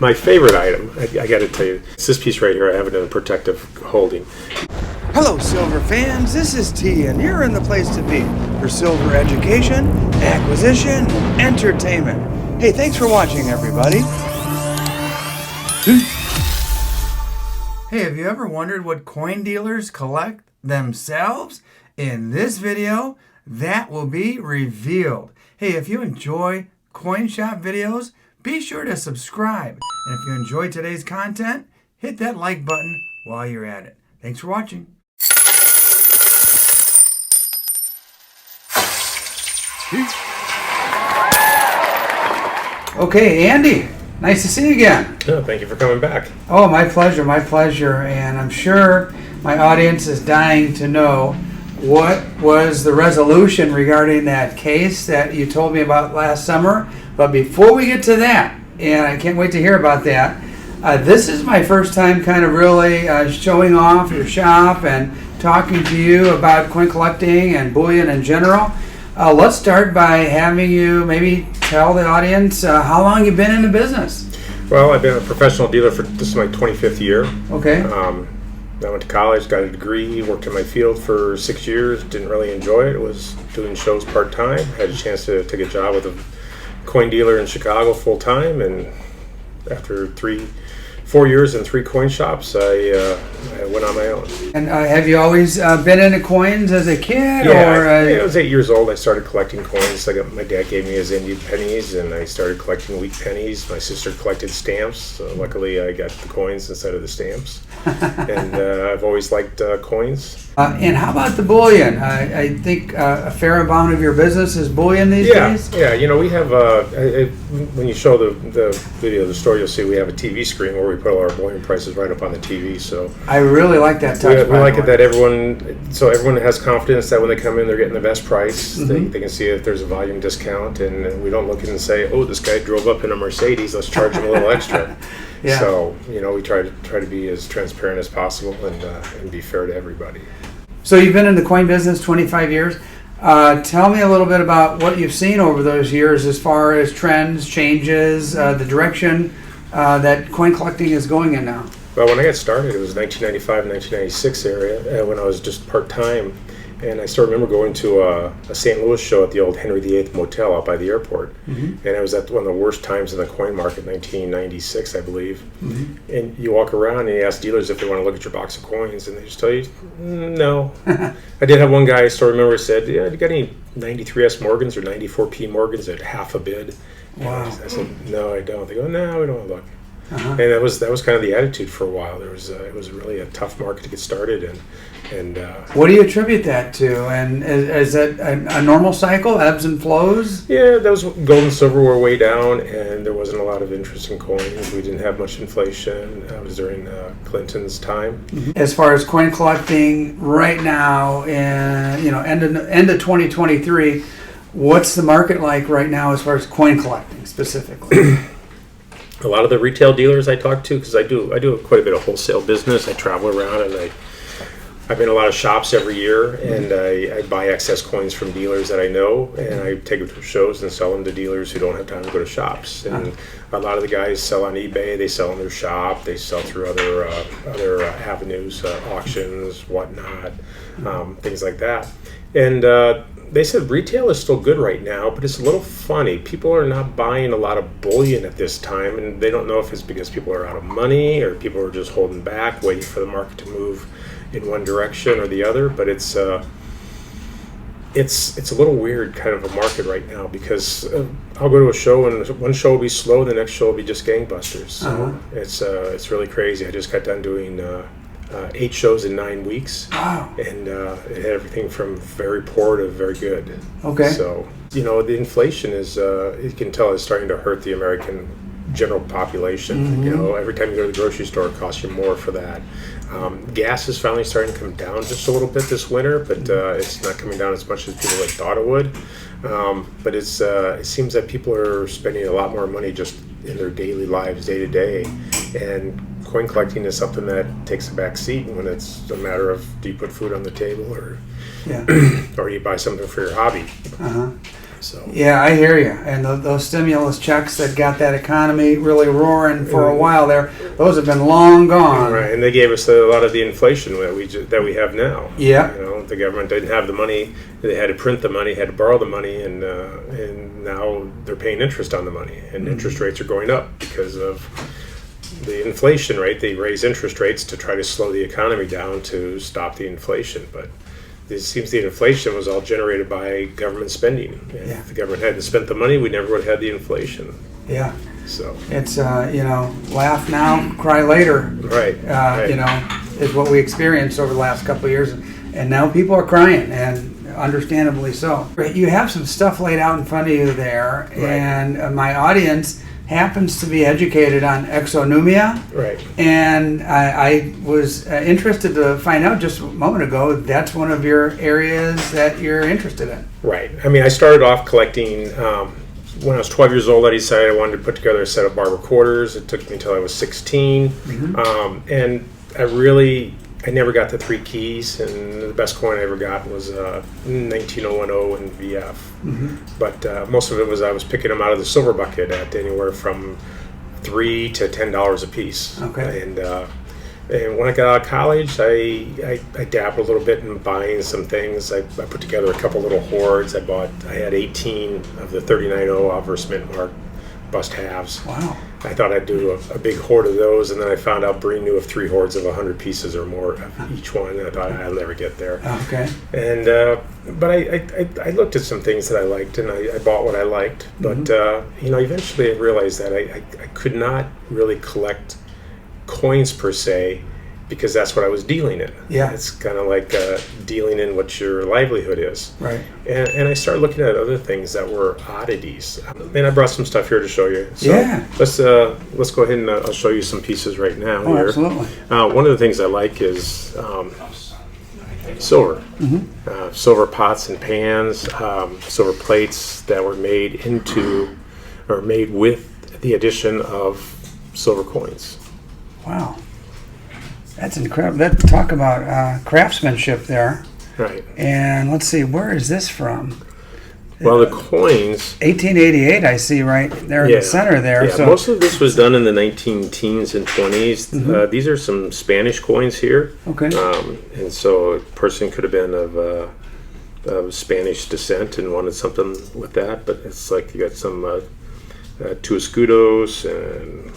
My favorite item, I got to tell you, it's this piece right here. I have it in a protective holding. Hello, silver fans. This is T, and you're in the place to be for silver education, acquisition, and entertainment. Hey, thanks for watching, everybody. Hey, have you ever wondered what coin dealers collect themselves? In this video, that will be revealed. Hey, if you enjoy coin shop videos, be sure to subscribe. And if you enjoyed today's content, hit that like button while you're at it. Thanks for watching. Okay, Andy, nice to see you again. Oh, thank you for coming back. Oh, my pleasure, my pleasure. And I'm sure my audience is dying to know what was the resolution regarding that case that you told me about last summer. But before we get to that, and I can't wait to hear about that, this is my first time kind of really showing off your shop and talking to you about coin collecting and bullion in general. Let's start by having you maybe tell the audience how long you've been in the business. Well, I've been a professional dealer for, this is my 25th year. Okay. I went to college, got a degree, worked in my field for 6 years, didn't really enjoy it, was doing shows part-time, had a chance to take a job with a coin dealer in Chicago full-time, and after 4 years in 3 coin shops, I went on my own. And have you always been into coins as a kid? Yeah, or, I was 8 years old. I started collecting coins. My dad gave me his Indian pennies, and I started collecting week pennies. My sister collected stamps. So luckily, I got the coins instead of the stamps. And I've always liked coins. And how about the bullion? I think a fair amount of your business is bullion these days? Yeah, you know, we have, when you show the video of the store, you'll see we have a TV screen where we put all our bullion prices right up on the TV. So I really like that touch. We like it that everyone has confidence that when they come in, they're getting the best price. Mm-hmm. They can see if there's a volume discount, and we don't look in and say, oh, this guy drove up in a Mercedes, let's charge him a little extra. Yeah. So, you know, we try to be as transparent as possible and be fair to everybody. So you've been in the coin business 25 years. Tell me a little bit about what you've seen over those years as far as trends, changes, the direction that coin collecting is going in now. Well, when I got started, it was 1995, 1996 area, when I was just part-time. And I still remember going to a St. Louis show at the old Henry VIII Motel out by the airport. Mm-hmm. And it was at one of the worst times in the coin market, 1996, I believe. Mm-hmm. And you walk around and you ask dealers if they want to look at your box of coins, and they just tell you, no. I did have one guy, I still remember, said, yeah, you got any 93S Morgans or 94P Morgans at half a bid? Wow. I said, no, I don't. They go, no, we don't want to look. Uh-huh. And that was kind of the attitude for a while. It was really a tough market to get started, and what do you attribute that to? And is that a normal cycle, ebbs and flows? Yeah, those gold and silver were way down, and there wasn't a lot of interest in coins. We didn't have much inflation. That was during Clinton's time. Mm-hmm. As far as coin collecting right now, end of 2023, what's the market like right now as far as coin collecting specifically? A lot of the retail dealers I talk to, because I do quite a bit of wholesale business. I travel around and I'm in a lot of shops every year, and I buy excess coins from dealers that I know, and I take them to shows and sell them to dealers who don't have time to go to shops. And a lot of the guys sell on eBay, they sell in their shop, they sell through other avenues, auctions, whatnot, things like that. And they said retail is still good right now, but it's a little funny. People are not buying a lot of bullion at this time, and they don't know if it's because people are out of money or people are just holding back, waiting for the market to move in one direction or the other. But it's a little weird kind of a market right now, because I'll go to a show and one show will be slow, the next show will be just gangbusters. So it's really crazy. I just got done doing 8 shows in 9 weeks. Wow. And it had everything from very poor to very good. Okay. So, you know, the inflation is, you can tell, is starting to hurt the American general population. Mm-hmm. You know, every time you go to the grocery store, it costs you more for that. Gas is finally starting to come down just a little bit this winter, but it's not coming down as much as people had thought it would. But it seems that people are spending a lot more money just in their daily lives, day to day, and coin collecting is something that takes a back seat when it's a matter of, do you put food on the table, or or you buy something for your hobby. So Yeah, I hear you. And those stimulus checks that got that economy really roaring for a while there, those have been long gone. right, and they gave us a lot of the inflation that we have now. Yeah. You know, the government didn't have the money; they had to print the money, had to borrow the money, and now they're paying interest on the money, and interest rates are going up because of the inflation rate. They raise interest rates to try to slow the economy down to stop the inflation, but it seems the inflation was all generated by government spending. And if the government hadn't spent the money, we never would have had the inflation. Yeah. So It's, laugh now, cry later. right, right. Is what we experienced over the last couple of years. And now people are crying, and understandably so. You have some stuff laid out in front of you there, Right. and my audience happens to be educated on exonumia. Right. And I was interested to find out just a moment ago that's one of your areas that you're interested in. Right. I mean, I started off collecting when I was 12 years old. I decided I wanted to put together a set of barber quarters. It took me until I was 16, and I never got the 3 keys. And the best coin I ever got was 19010 in VF. But most of it was I was picking them out of the silver bucket at anywhere from $3 to $10 a piece. Okay. And when I got out of college, I dabbled a little bit in buying some things. I put together a couple little hoards. I had 18 of the 39.0 Obverse Mint Mark bust halves. Wow. I thought I'd do a big hoard of those, and then I found out Breen knew of 3 hoards of 100 pieces or more of each one, and I thought I'll never get there. Okay. And but I looked at some things that I liked, and I bought what I liked. But eventually I realized that I could not really collect coins per se, because that's what I was dealing in. Yeah. It's kind of like dealing in what your livelihood is. Right. And I started looking at other things that were oddities. And I brought some stuff here to show you. So Yeah. Let's go ahead and I'll show you some pieces right now. Oh, here. absolutely. One of the things I like is silver. Silver pots and pans, silver plates that were made with the addition of silver coins. Wow. That's incredible. Talk about craftsmanship there. Right. And let's see, where is this from? Well, the coins. 1888, I see right there in the center there. Yeah, so most of this was done in the 19 teens and 20s. These are some Spanish coins here. Okay. And so a person could have been of Spanish descent and wanted something with that. But it's like you got some 2 escudos and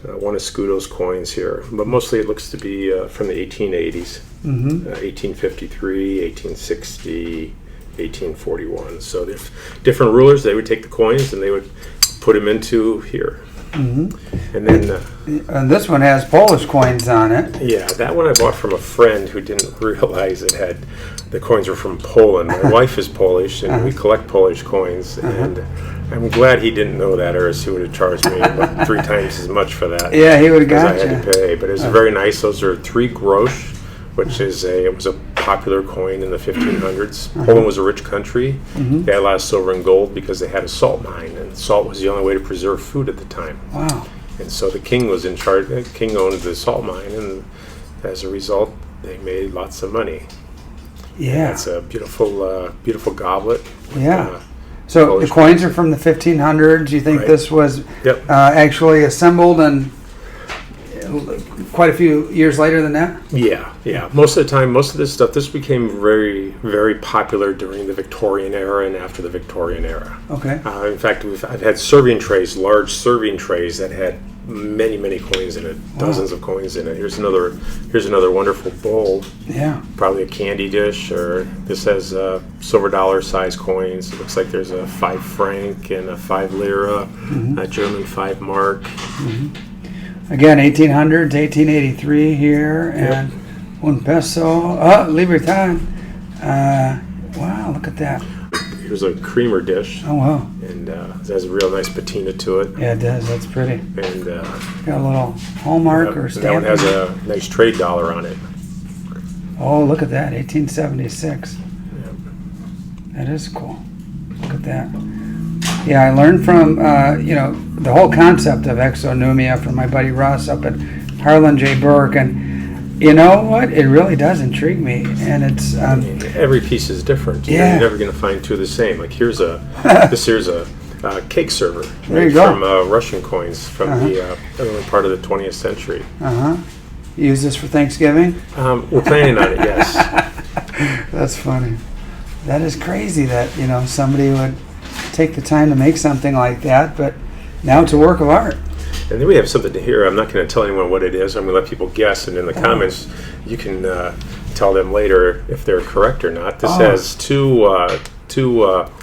1 escudos coins here. But mostly it looks to be from the 1880s. 1853, 1860. 1841. So there's different rulers. They would take the coins and they would put them into here. And then and this one has Polish coins on it. yeah, that one I bought from a friend who didn't realize the coins were from Poland. My wife is Polish, and we collect Polish coins. And I'm glad he didn't know that, or else he would have charged me about 3 times as much for that. Yeah, he would have got I had to pay. But it was very nice. Those are 3 grosz, which is it was a popular coin in the 1500s. Poland was a rich country. They had a lot of silver and gold because they had a salt mine, and salt was the only way to preserve food at the time. Wow. And so the king was in charge. The king owned the salt mine, and as a result, they made lots of money. Yeah. It's a beautiful, beautiful goblet. Yeah. So Polish the coins are from the 1500s. You think Right. this was Yep. actually assembled and quite a few years later than that? Yeah. Most of the time, most of this stuff, this became very, very popular during the Victorian era and after the Victorian era. Okay. In fact, I've had serving trays, large serving trays that had many, many coins in it, dozens of coins in it. Here's another wonderful bowl. Yeah. Probably a candy dish, or this has silver dollar size coins. It looks like there's a 5 franc and a 5 lira, a German 5 mark. Again, 1800s, 1883 here, and 1 peso. Oh, Libertad. Wow, look at that. Here's a creamer dish. Oh, wow. And it has a real nice patina to it. Yeah, it does. That's pretty. And Got a little hallmark or that stamp. one has a nice trade dollar on it. Oh, look at that, 1876. That is cool. Look at that. Yeah, I learned from, the whole concept of exonumia from my buddy Russ up at Harlan J. Burke. And You know what? It really does intrigue me, and it's Every piece is different. Yeah. You're never going to find two of the same. Like here's a cake server There you go. from Russian coins from the early part of the 20th century. Use this for Thanksgiving. We're planning on it. Yes. That's funny. That is crazy that somebody would take the time to make something like that, but now it's a work of art. And then we have something to hear. I'm not going to tell anyone what it is. I'm going to let people guess, and in the comments, you can tell them later if they're correct or not. This has two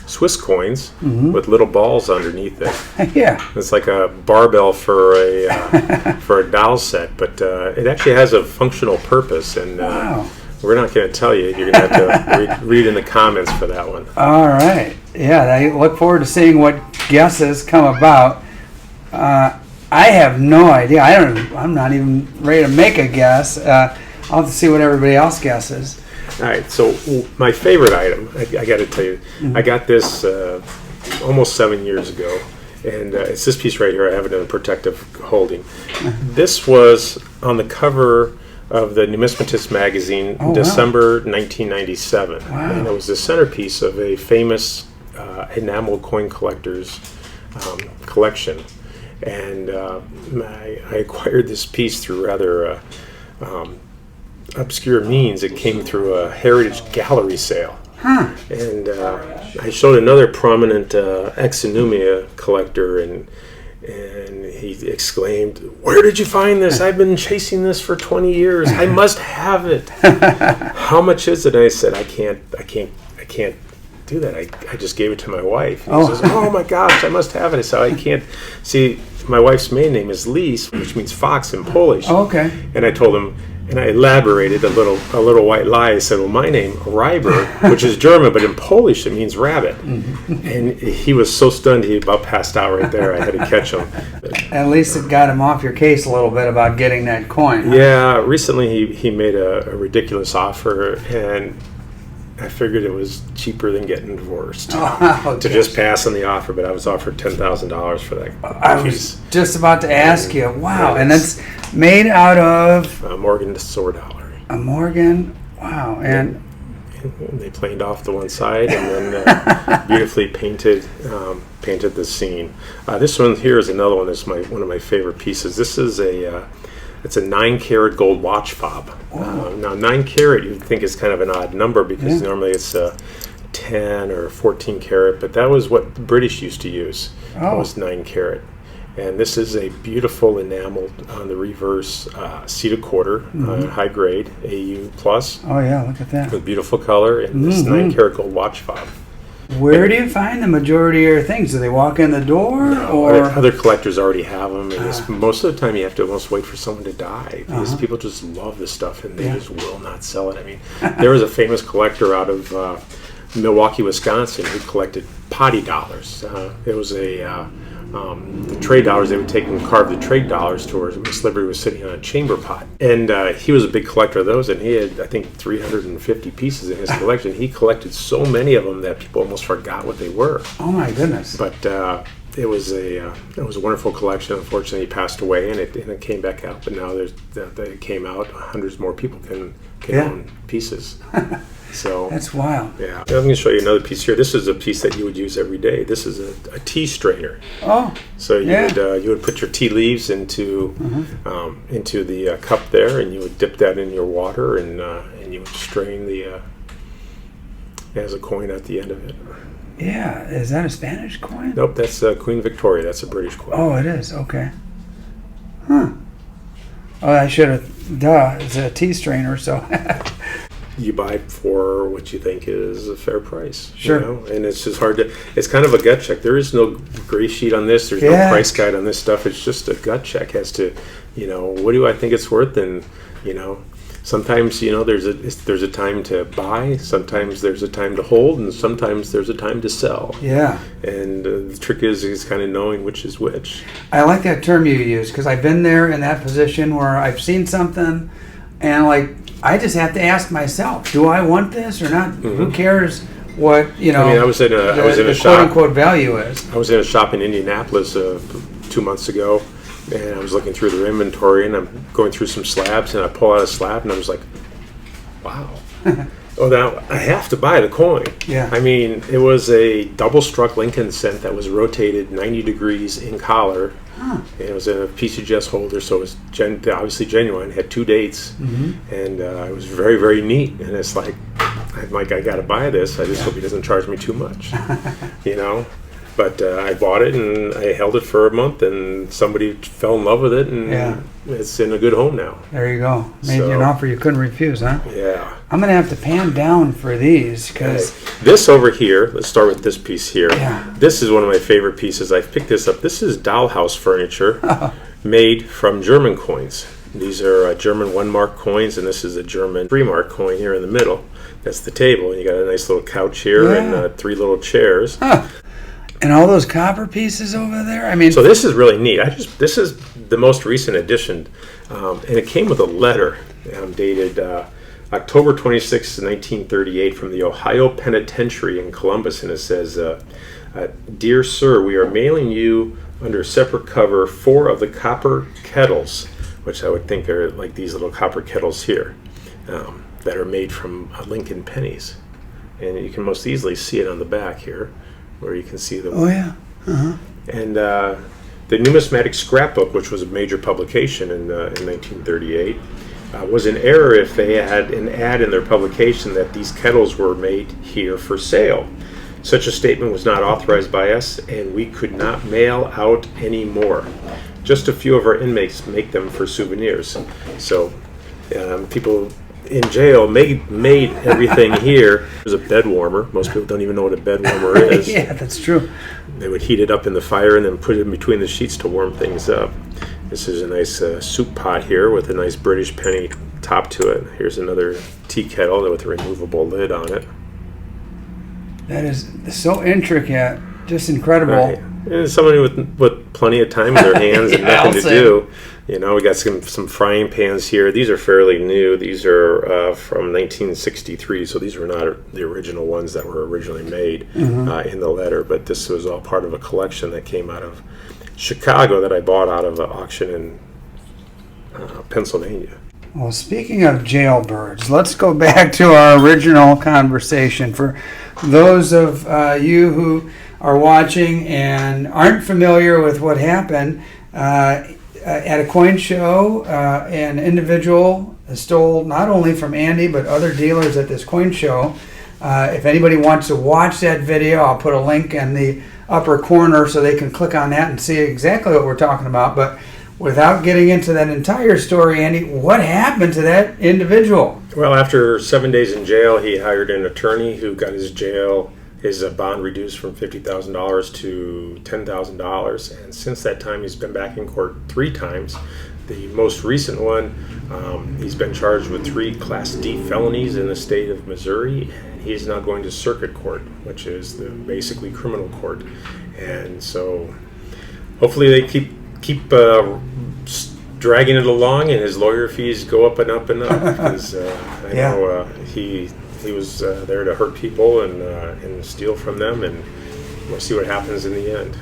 Swiss coins with little balls underneath it. Yeah. It's like a barbell for a doll set, but it actually has a functional purpose, and we're not going to tell you. You're going to have to read in the comments for that one. All right. Yeah, I look forward to seeing what guesses come about. I have no idea. I'm not even ready to make a guess. I'll have to see what everybody else guesses. All right, so my favorite item, I got to tell you, I got this almost 7 years ago, and it's this piece right here. I have it in a protective holding. This was on the cover of the Numismatist magazine in December 1997, and it was the centerpiece of a famous enamel coin collector's collection. And I acquired this piece through rather obscure means. It came through a heritage gallery sale. And I showed another prominent exonumia collector, and he exclaimed, "Where did you find this? I've been chasing this for 20 years. I must have it. How much is it?" And I said, I can't do that. I just gave it to my wife. And he says, "Oh my gosh, I must have it." I said, "I can't." See, my wife's maiden name is Lis, which means fox in Polish. Okay. And I told him, and I elaborated a little white lie. I said, "Well, my name, Reiber, which is German, but in Polish it means rabbit." And he was so stunned he about passed out right there. I had to catch him. At least it got him off your case a little bit about getting that coin. Yeah, recently he made a ridiculous offer, and I figured it was cheaper than getting divorced to just pass on the offer, but I was offered $10,000 for that I was just about to ask you. Wow, and that's made out of Morgan Sordollery. A Morgan. Wow, and they planed off the one side and then beautifully painted the scene. This one here is another one that's one of my favorite pieces. This is it's a 9-karat gold watch fob. Now 9-karat you'd think is kind of an odd number because normally it's 10 or 14 karat, but that was what the British used to use. It was 9-karat. And this is a beautiful enamel on the reverse C quarter, high grade, AU plus. Oh yeah, look at that. With beautiful color and this 9-karat gold watch fob. Where do you find the majority of your things? Do they walk in the door? No, or other collectors already have them, and most of the time you have to almost wait for someone to die because people just love this stuff and they just will not sell it. I mean, there was a famous collector out of Milwaukee, Wisconsin, who collected potty dollars. It was the trade dollars. They would take and carve the trade dollars to where Miss Liberty was sitting on a chamber pot. And he was a big collector of those, and he had, I think, 350 pieces in his collection. He collected so many of them that people almost forgot what they were. Oh my goodness! But it was a wonderful collection. Unfortunately, he passed away, and it came back out. But now it came out. Hundreds more people can own pieces. So that's wild. Yeah. I'm going to show you another piece here. This is a piece that you would use every day. This is a tea strainer. Oh. So you would put your tea leaves into the cup there, and you would dip that in your water, and you would strain it has a coin at the end of it. Yeah. Is that a Spanish coin? Nope, that's Queen Victoria. That's a British coin. Oh, it is. Okay. Huh. Oh, I should have. Duh. It's a tea strainer, so. You buy for what you think is a fair price. Sure. You know? And it's just hard to, it's kind of a gut check. There is no gray sheet on this. There's no price guide on this stuff. It's just a gut check as to, what do I think it's worth? And, sometimes, there's a time to buy. Sometimes there's a time to hold. And sometimes there's a time to sell. Yeah. And the trick is kind of knowing which is which. I like that term you use because I've been there in that position where I've seen something and I just have to ask myself, do I want this or not? Mm-hmm. Who cares what, I was in a shop, quote-unquote value is. I was in a shop in Indianapolis 2 months ago, and I was looking through their inventory, and I'm going through some slabs, and I pull out a slab, and I was like, wow. Oh, now I have to buy the coin. Yeah. I mean, it was a double-struck Lincoln cent that was rotated 90 degrees in collar. Huh. And it was in a PCGS holder, so it was obviously genuine. It had 2 dates, Mm-hmm. and it was very, very neat. And it's like, I'm like, I got to buy this. I just hope he doesn't charge me too much, you know. But I bought it, and I held it for a month, and somebody fell in love with it, and it's in a good home now. There you go. Made you an offer you couldn't refuse, huh? Yeah. I'm going to have to pan down for these because... This over here, let's start with this piece here. Yeah. This is one of my favorite pieces. I've picked this up. This is dollhouse furniture made from German coins. These are German 1 mark coins, and this is a German 3 mark coin here in the middle. That's the table, and you got a nice little couch here and 3 little chairs. Huh. And all those copper pieces over there? I mean... So this is really neat. This is the most recent edition, and it came with a letter dated October 26, 1938 from the Ohio Penitentiary in Columbus, and it says, Dear Sir, we are mailing you under separate cover 4 of the copper kettles, which I would think are like these little copper kettles here, that are made from Lincoln pennies. And you can most easily see it on the back here, where you can see them. Oh, yeah. Uh-huh. And the Numismatic Scrapbook, which was a major publication in 1938, was in error if they had an ad in their publication that these kettles were made here for sale. Such a statement was not authorized by us, and we could not mail out any more. Just a few of our inmates make them for souvenirs. So people in jail made everything here. There's a bed warmer. Most people don't even know what a bed warmer is. Yeah, that's true. They would heat it up in the fire and then put it in between the sheets to warm things up. This is a nice soup pot here with a nice British penny top to it. Here's another tea kettle with a removable lid on it. That is so intricate, just incredible. Right. And somebody with plenty of time in their hands and nothing to do. You know, we got some frying pans here. These are fairly new. These are from 1963, so these were not the original ones that were originally made in the letter. But this was all part of a collection that came out of Chicago that I bought out of an auction in Pennsylvania. Well, speaking of jailbirds, let's go back to our original conversation. For those of you who are watching and aren't familiar with what happened, at a coin show, an individual stole not only from Andy but other dealers at this coin show. If anybody wants to watch that video, I'll put a link in the upper corner so they can click on that and see exactly what we're talking about. But without getting into that entire story, Andy, what happened to that individual? Well, after 7 days in jail, he hired an attorney who got his bond reduced from $50,000 to $10,000, and since that time he's been back in court 3 times. The most recent one, he's been charged with 3 Class D felonies in the state of Missouri, and he's now going to circuit court, which is basically criminal court. And so hopefully they keep dragging it along, and his lawyer fees go up and up and up, because I know he was there to hurt people and steal from them, and we'll see what happens in the end.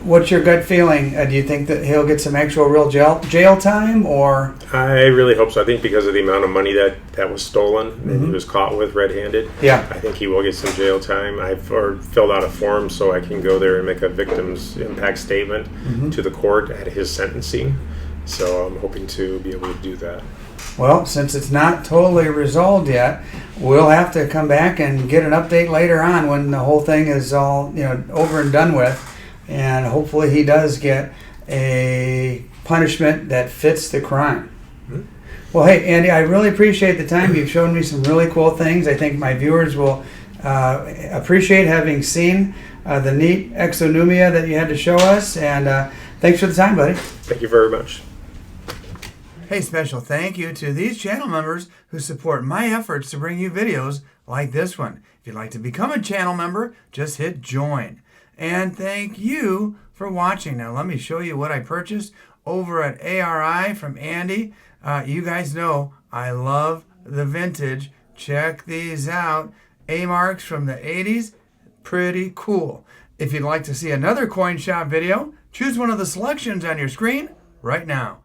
What's your gut feeling? Do you think that he'll get some actual real jail time, or? I really hope so. I think because of the amount of money that was stolen and he was caught with red-handed, I think he will get some jail time. I've filled out a form so I can go there and make a victim's impact statement to the court at his sentencing. So I'm hoping to be able to do that. Well, since it's not totally resolved yet, we'll have to come back and get an update later on when the whole thing is all over and done with, and hopefully he does get a punishment that fits the crime. Mm-hmm. Well, hey, Andy, I really appreciate the time. You've shown me some really cool things. I think my viewers will appreciate having seen the neat exonumia that you had to show us, and thanks for the time, buddy. Thank you very much. Hey, special thank you to these channel members who support my efforts to bring you videos like this one. If you'd like to become a channel member, just hit join. And thank you for watching. Now let me show you what I purchased over at ARI from Andy. You guys know I love the vintage. Check these out. A-marks from the 80s. Pretty cool. If you'd like to see another coin shop video, Choose one of the selections on your screen right now.